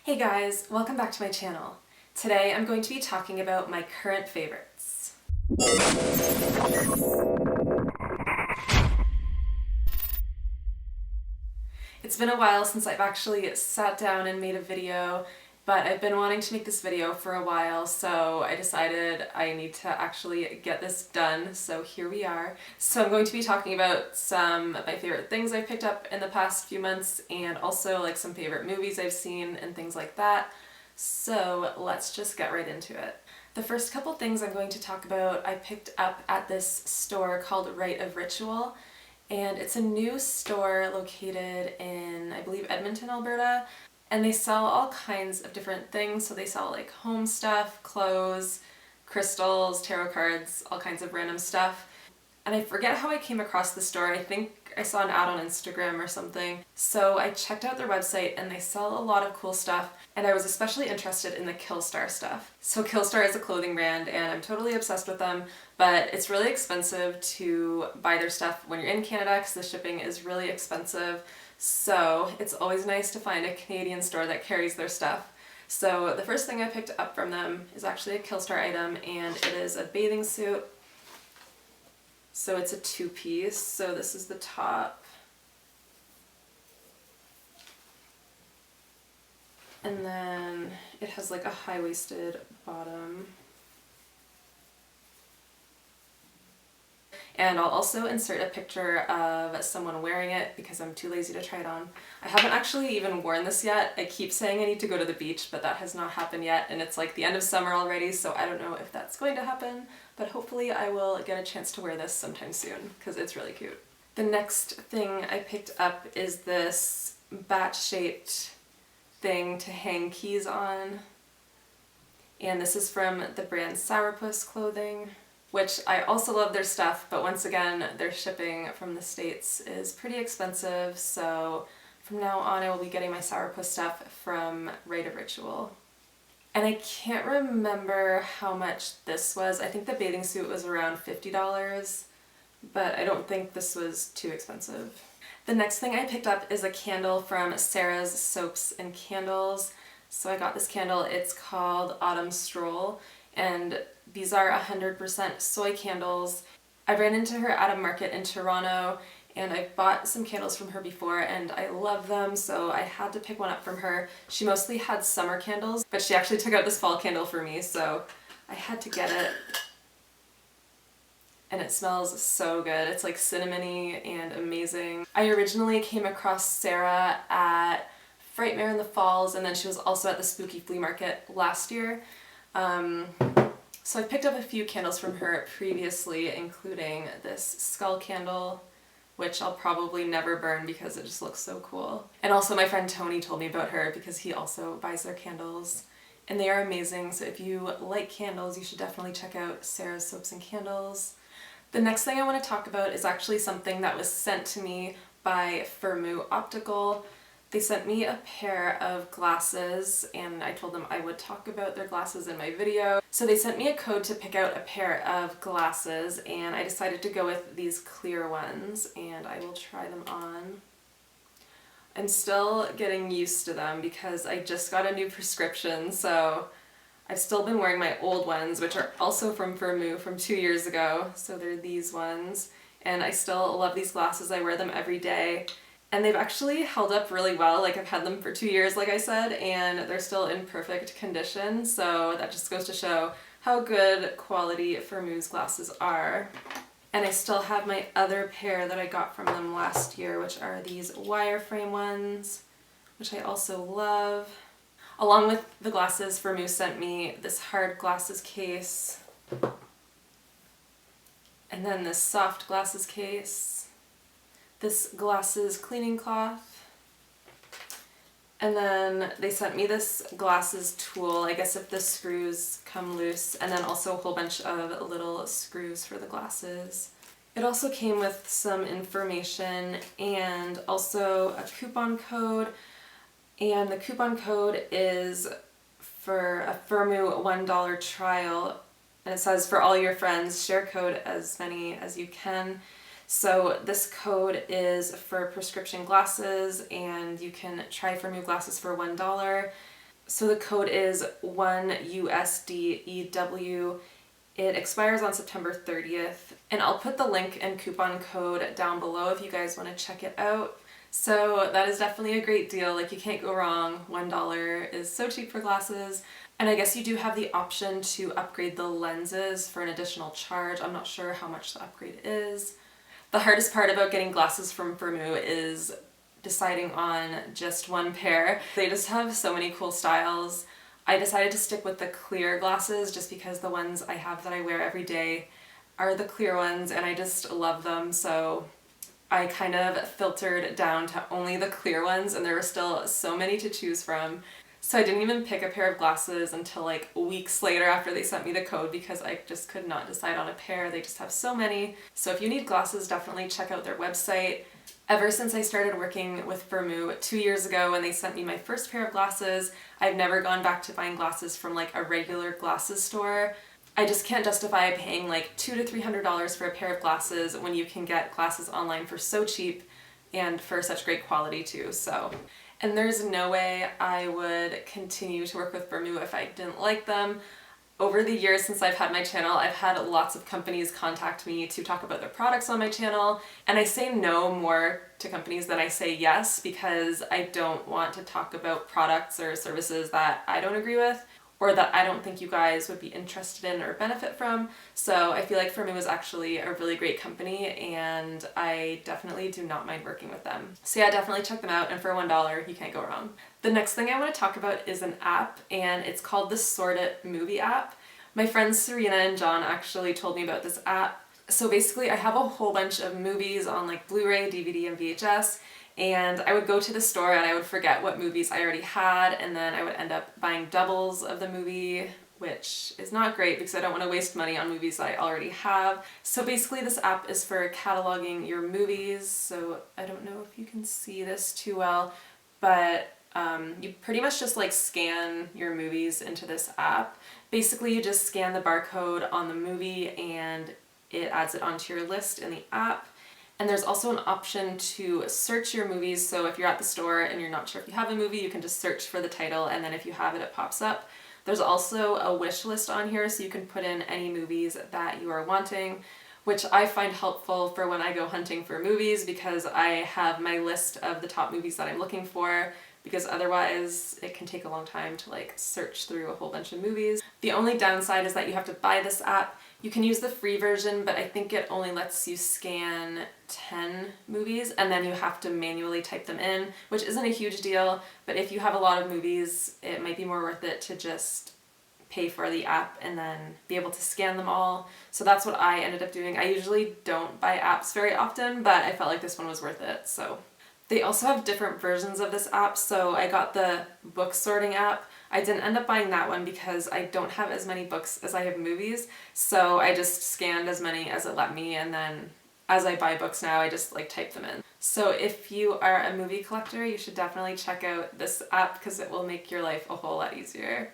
Hey guys, welcome back to my channel. Today I'm going to be talking about my current favorites. It's been a while since I've actually sat down and made a video, but I've been wanting to make this video for a while, so I decided I need to actually get this done, so here we are. So I'm going to be talking about some of my favorite things I've picked up in the past few months, and also like some favorite movies I've seen and things like that. So let's just get right into it. The first couple things I'm going to talk about I picked up at this store called Rite of Ritual, and it's a new store located in, I believe, Edmonton, Alberta, and they sell all kinds of different things. So they sell like home stuff, clothes, crystals, tarot cards, all kinds of random stuff. And I forget how I came across the store. I think I saw an ad on Instagram or something. So I checked out their website and they sell a lot of cool stuff, and I was especially interested in the Killstar stuff. So Killstar is a clothing brand and I'm totally obsessed with them, but it's really expensive to buy their stuff when you're in Canada because the shipping is really expensive. So it's always nice to find a Canadian store that carries their stuff. So the first thing I picked up from them is actually a Killstar item, and it is a bathing suit. So it's a two-piece, so this is the top. And then it has like a high-waisted bottom. And I'll also insert a picture of someone wearing it because I'm too lazy to try it on. I haven't actually even worn this yet. I keep saying I need to go to the beach, but that has not happened yet, and it's like the end of summer already, so I don't know if that's going to happen, but hopefully I will get a chance to wear this sometime soon because it's really cute. The next thing I picked up is this bat-shaped thing to hang keys on, and this is from the brand Sourpuss Clothing, which I also love their stuff, but once again, their shipping from the States is pretty expensive, so from now on I will be getting my Sourpuss stuff from Rite of Ritual. And I can't remember how much this was. I think the bathing suit was around $50, but I don't think this was too expensive. The next thing I picked up is a candle from Sarah's Soaps and Candles. So I got this candle, it's called Autumn Stroll, and these are 100% soy candles. I ran into her at a market in Toronto, and I've bought some candles from her before and I love them, so I had to pick one up from her. She mostly had summer candles, but she actually took out this fall candle for me, so I had to get it. And it smells so good. It's like cinnamony and amazing. I originally came across Sarah at Frightmare in the Falls, and then she was also at the Spooky Flea Market last year. So I picked up a few candles from her previously, including this skull candle, which I'll probably never burn because it just looks so cool. And also my friend Tony told me about her because he also buys their candles, and they are amazing. So if you like candles, you should definitely check out Sarah's Soaps and Candles. The next thing I want to talk about is actually something that was sent to me by Firmoo Optical. They sent me a pair of glasses, and I told them I would talk about their glasses in my video. So they sent me a code to pick out a pair of glasses, and I decided to go with these clear ones, and I will try them on. I'm still getting used to them because I just got a new prescription, so I've still been wearing my old ones, which are also from Firmoo from 2 years ago. So they're these ones, and I still love these glasses. I wear them every day. And they've actually held up really well. Like, I've had them for 2 years, like I said, and they're still in perfect condition. So that just goes to show how good quality Firmoo's glasses are. And I still have my other pair that I got from them last year, which are these wireframe ones, which I also love. Along with the glasses, Firmoo sent me this hard glasses case, and then this soft glasses case, this glasses cleaning cloth, and then they sent me this glasses tool, I guess if the screws come loose, and then also a whole bunch of little screws for the glasses. It also came with some information and also a coupon code, and the coupon code is for a Firmoo $1 trial, and it says, for all your friends, share code as many as you can. So this code is for prescription glasses, and you can try Firmoo glasses for $1. So the code is 1USDEW. It expires on September 30th, and I'll put the link and coupon code down below if you guys want to check it out. So that is definitely a great deal. Like, you can't go wrong. $1 is so cheap for glasses. And I guess you do have the option to upgrade the lenses for an additional charge. I'm not sure how much the upgrade is. The hardest part about getting glasses from Firmoo is deciding on just one pair. They just have so many cool styles. I decided to stick with the clear glasses just because the ones I have that I wear every day are the clear ones and I just love them, so I kind of filtered down to only the clear ones, and there were still so many to choose from. So I didn't even pick a pair of glasses until like weeks later after they sent me the code because I just could not decide on a pair. They just have so many. So if you need glasses, definitely check out their website. Ever since I started working with Firmoo 2 years ago when they sent me my first pair of glasses, I've never gone back to buying glasses from like a regular glasses store. I just can't justify paying like $200 to $300 for a pair of glasses when you can get glasses online for so cheap and for such great quality too. And there's no way I would continue to work with Firmoo if I didn't like them. Over the years since I've had my channel, I've had lots of companies contact me to talk about their products on my channel, and I say no more to companies than I say yes because I don't want to talk about products or services that I don't agree with or that I don't think you guys would be interested in or benefit from. So I feel like Firmoo is actually a really great company and I definitely do not mind working with them. So yeah, definitely check them out, and for $1 you can't go wrong. The next thing I want to talk about is an app, and it's called the Sort It movie app. My friends Serena and John actually told me about this app. So basically I have a whole bunch of movies on like Blu-ray, DVD, and VHS, and I would go to the store and I would forget what movies I already had, and then I would end up buying doubles of the movie, which is not great because I don't want to waste money on movies that I already have. So basically this app is for cataloging your movies. So I don't know if you can see this too well, but you pretty much just like scan your movies into this app. Basically you just scan the barcode on the movie and it adds it onto your list in the app. And there's also an option to search your movies, so if you're at the store and you're not sure if you have a movie, you can just search for the title, and then if you have it, it pops up. There's also a wish list on here, so you can put in any movies that you are wanting, which I find helpful for when I go hunting for movies because I have my list of the top movies that I'm looking for, because otherwise it can take a long time to like search through a whole bunch of movies. The only downside is that you have to buy this app. You can use the free version, but I think it only lets you scan 10 movies and then you have to manually type them in, which isn't a huge deal, but if you have a lot of movies, it might be more worth it to just pay for the app and then be able to scan them all. So that's what I ended up doing. I usually don't buy apps very often, but I felt like this one was worth it, so. They also have different versions of this app, so I got the book sorting app. I didn't end up buying that one because I don't have as many books as I have movies, so I just scanned as many as it let me, and then as I buy books now, I just like type them in. So if you are a movie collector, you should definitely check out this app because it will make your life a whole lot easier.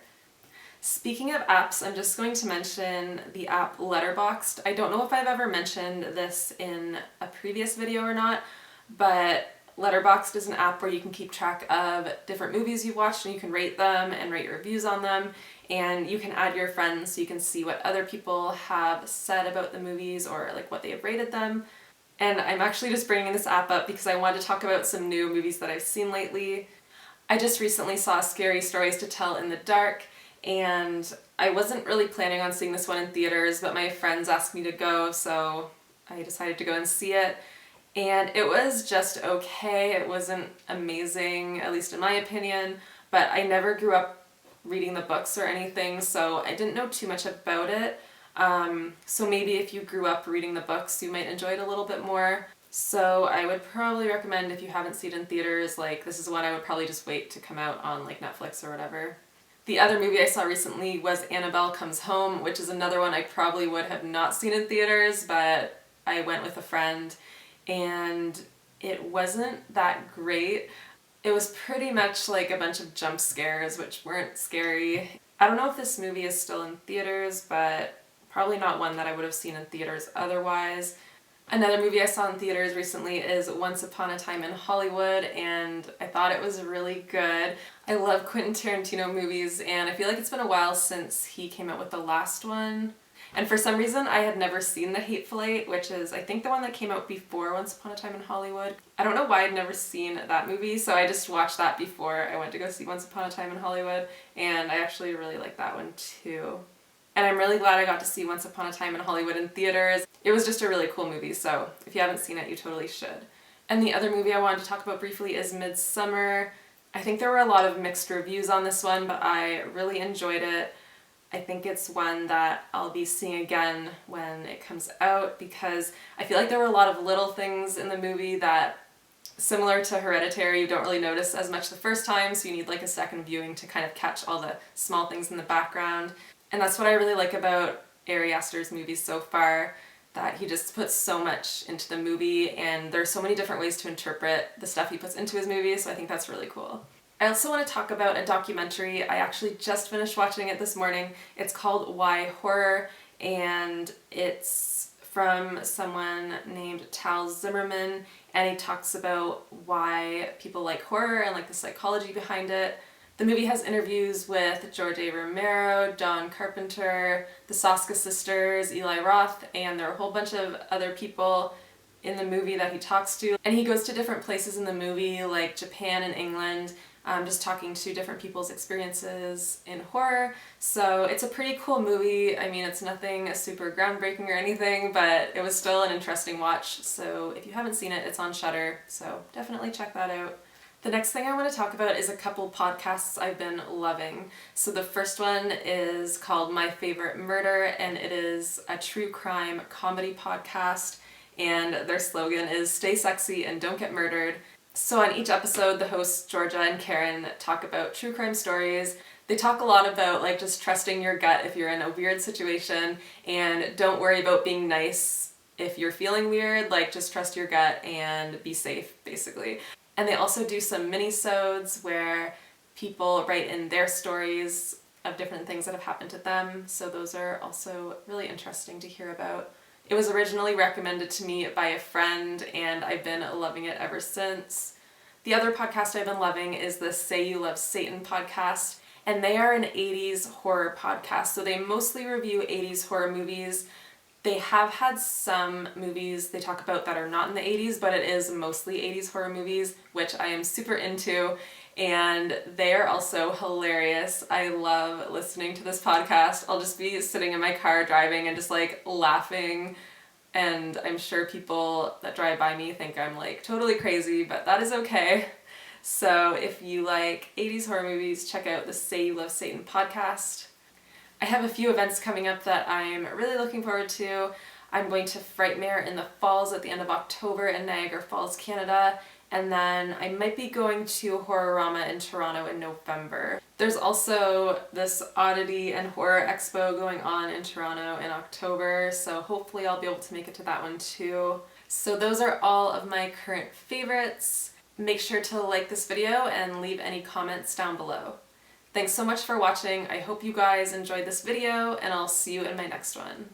Speaking of apps, I'm just going to mention the app Letterboxd. I don't know if I've ever mentioned this in a previous video or not, but Letterboxd is an app where you can keep track of different movies you've watched and you can rate them and write reviews on them, and you can add your friends so you can see what other people have said about the movies or like what they have rated them. And I'm actually just bringing this app up because I wanted to talk about some new movies that I've seen lately. I just recently saw Scary Stories to Tell in the Dark, and I wasn't really planning on seeing this one in theaters, but my friends asked me to go, so I decided to go and see it. And it was just okay. It wasn't amazing, at least in my opinion, but I never grew up reading the books or anything, so I didn't know too much about it. So maybe if you grew up reading the books, you might enjoy it a little bit more. So I would probably recommend, if you haven't seen it in theaters, like this is one I would probably just wait to come out on like Netflix or whatever. The other movie I saw recently was Annabelle Comes Home, which is another one I probably would have not seen in theaters, but I went with a friend and it wasn't that great. It was pretty much like a bunch of jump scares, which weren't scary. I don't know if this movie is still in theaters, but probably not one that I would have seen in theaters otherwise. Another movie I saw in theaters recently is Once Upon a Time in Hollywood, and I thought it was really good. I love Quentin Tarantino movies, and I feel like it's been a while since he came out with the last one. And for some reason, I had never seen The Hateful Eight, which is, I think, the one that came out before Once Upon a Time in Hollywood. I don't know why I'd never seen that movie, so I just watched that before I went to go see Once Upon a Time in Hollywood, and I actually really like that one too. And I'm really glad I got to see Once Upon a Time in Hollywood in theaters. It was just a really cool movie, so if you haven't seen it, you totally should. And the other movie I wanted to talk about briefly is Midsummer. I think there were a lot of mixed reviews on this one, but I really enjoyed it. I think it's one that I'll be seeing again when it comes out because I feel like there were a lot of little things in the movie that, similar to Hereditary, you don't really notice as much the first time, so you need like a second viewing to kind of catch all the small things in the background. And that's what I really like about Ari Aster's movies so far, that he just puts so much into the movie and there's so many different ways to interpret the stuff he puts into his movies, so I think that's really cool. I also want to talk about a documentary. I actually just finished watching it this morning. It's called Why Horror, and it's from someone named Tal Zimmerman, and he talks about why people like horror and like the psychology behind it. The movie has interviews with George A. Romero, Don Carpenter, the Soska sisters, Eli Roth, and there are a whole bunch of other people in the movie that he talks to. And he goes to different places in the movie, like Japan and England, just talking to different people's experiences in horror. So it's a pretty cool movie. I mean, it's nothing super groundbreaking or anything, but it was still an interesting watch. So if you haven't seen it, it's on Shudder, so definitely check that out. The next thing I want to talk about is a couple podcasts I've been loving. So the first one is called My Favorite Murder, and it is a true crime comedy podcast, and their slogan is "Stay sexy and don't get murdered." So on each episode, the hosts Georgia and Karen talk about true crime stories. They talk a lot about like just trusting your gut if you're in a weird situation, and don't worry about being nice if you're feeling weird, like just trust your gut and be safe, basically. And they also do some mini-sodes where people write in their stories of different things that have happened to them, so those are also really interesting to hear about. It was originally recommended to me by a friend, and I've been loving it ever since. The other podcast I've been loving is the Say You Love Satan podcast, and they are an 80s horror podcast, so they mostly review 80s horror movies. They have had some movies they talk about that are not in the 80s, but it is mostly 80s horror movies, which I am super into, and they are also hilarious. I love listening to this podcast. I'll just be sitting in my car driving and just like laughing, and I'm sure people that drive by me think I'm like totally crazy, but that is okay. So if you like 80s horror movies, check out the Say You Love Satan podcast. I have a few events coming up that I'm really looking forward to. I'm going to Frightmare in the Falls at the end of October in Niagara Falls, Canada, and then I might be going to Horrorama in Toronto in November. There's also this Oddity and Horror Expo going on in Toronto in October, so hopefully I'll be able to make it to that one too. So those are all of my current favorites. Make sure to like this video and leave any comments down below. Thanks so much for watching. I hope you guys enjoyed this video, and I'll see you in my next one.